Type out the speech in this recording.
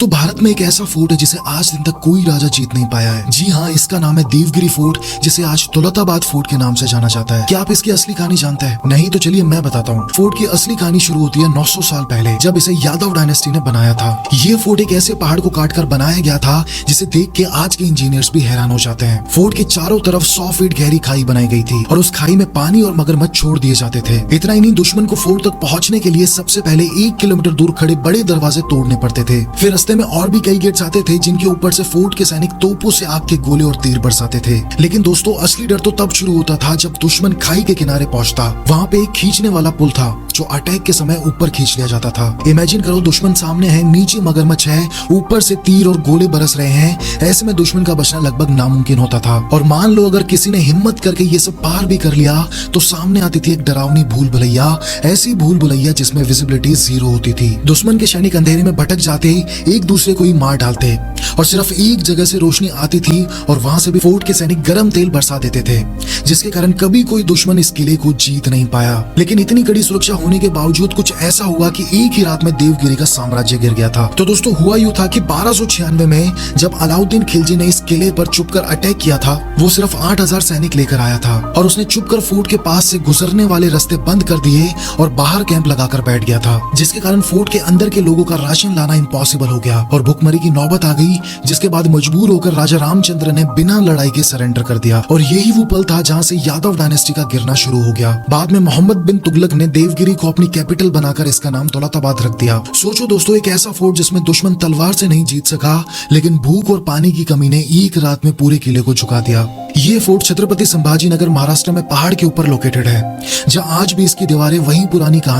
तो भारत में एक ऐसा फोर्ट है जिसे आज दिन तक कोई राजा जीत नहीं पाया है। जी हाँ, इसका नाम है देवगिरी फोर्ट, जिसे आज दौलताबाद फोर्ट के नाम से जाना जाता है। क्या आप इसकी असली कहानी जानते हैं? नहीं तो चलिए मैं बताता हूँ। फोर्ट की असली कहानी शुरू होती है 900 साल पहले, जब इसे यादव डायनेस्टी ने बनाया था। ये फोर्ट एक ऐसे पहाड़ को काट कर बनाया गया था जिसे देख के आज के इंजीनियर्स भी हैरान हो जाते हैं। फोर्ट के चारों तरफ 100 फीट गहरी खाई बनाई गई थी और उस खाई में पानी और मगरमच्छ छोड़ दिए जाते थे। इतना ही नहीं, दुश्मन को फोर्ट तक पहुंचने के लिए सबसे पहले 1 किलोमीटर दूर खड़े बड़े दरवाजे तोड़ने पड़ते थे। फिर रास्ते में और भी कई गेट्स आते थे जिनके ऊपर से फोर्ट के सैनिक तोपों से आग के गोले और तीर बरसाते थे। लेकिन दोस्तों, असली डर तो तब शुरू होता था जब दुश्मन खाई के किनारे पहुंचता। वहाँ पे एक खींचने वाला पुल था जो अटैक के समय ऊपर खींच लिया जाता था। इमेजिन करो, दुश्मन सामने है, नीचे मगरमच्छ है, ऊपर से तीर और गोले बरस रहे हैं। ऐसे में दुश्मन का बचना लगभग नामुमकिन होता था। और मान लो अगर किसी ने हिम्मत करके ये सब पार भी कर लिया तो सामने आती थी एक डरावनी भूल भुलैया, ऐसी भूल भुलैया जिसमें विजिबिलिटी 0 होती थी। दुश्मन के सैनिक अंधेरे में भटक जाते, एक दूसरे को ही मार डालते और सिर्फ एक जगह से रोशनी आती थी और वहां से भी फोर्ट के सैनिक गर्म तेल बरसा देते थे, जिसके कारण कभी कोई दुश्मन इस किले को जीत नहीं पाया। लेकिन इतनी कड़ी सुरक्षा होने के बावजूद कुछ ऐसा हुआ कि एक ही रात में देवगिरी का साम्राज्य गिर गया था। तो दोस्तों, हुआ यूं था कि 1296 में जब अलाउद्दीन खिलजी ने इस किले पर छुपकर अटैक किया था, वो सिर्फ 8000 सैनिक लेकर आया था और उसने छुपकर फोर्ट के पास से गुजरने वाले रास्ते बंद कर दिए और बाहर कैंप लगाकर बैठ गया था, जिसके कारण फोर्ट के अंदर के लोगों का राशन लाना इम्पॉसिबल हो गया और भुखमरी की नौबत आ गई। जिसके बाद मजबूर होकर राजा रामचंद्र ने बिना लड़ाई के सरेंडर कर दिया और यही वो पल था जहां से यादव डायनेस्टी का गिरना शुरू हो गया। बाद में मोहम्मद बिन तुगलक ने देवगिरी को अपनी कैपिटल बनाकर इसका नाम दौलताबाद रख दिया। सोचो दोस्तों, एक ऐसा फोर्ट जिसमें दुश्मन तलवार से नहीं जीत सका, लेकिन भूख और पानी की कमी ने एक रात में पूरे किले को झुका दिया। ये फोर्ट छत्रपति संभाजी नगर, महाराष्ट्र में पहाड़ के ऊपर लोकेटेड है, जहाँ आज भी इसकी दीवारें वही पुरानी कहानी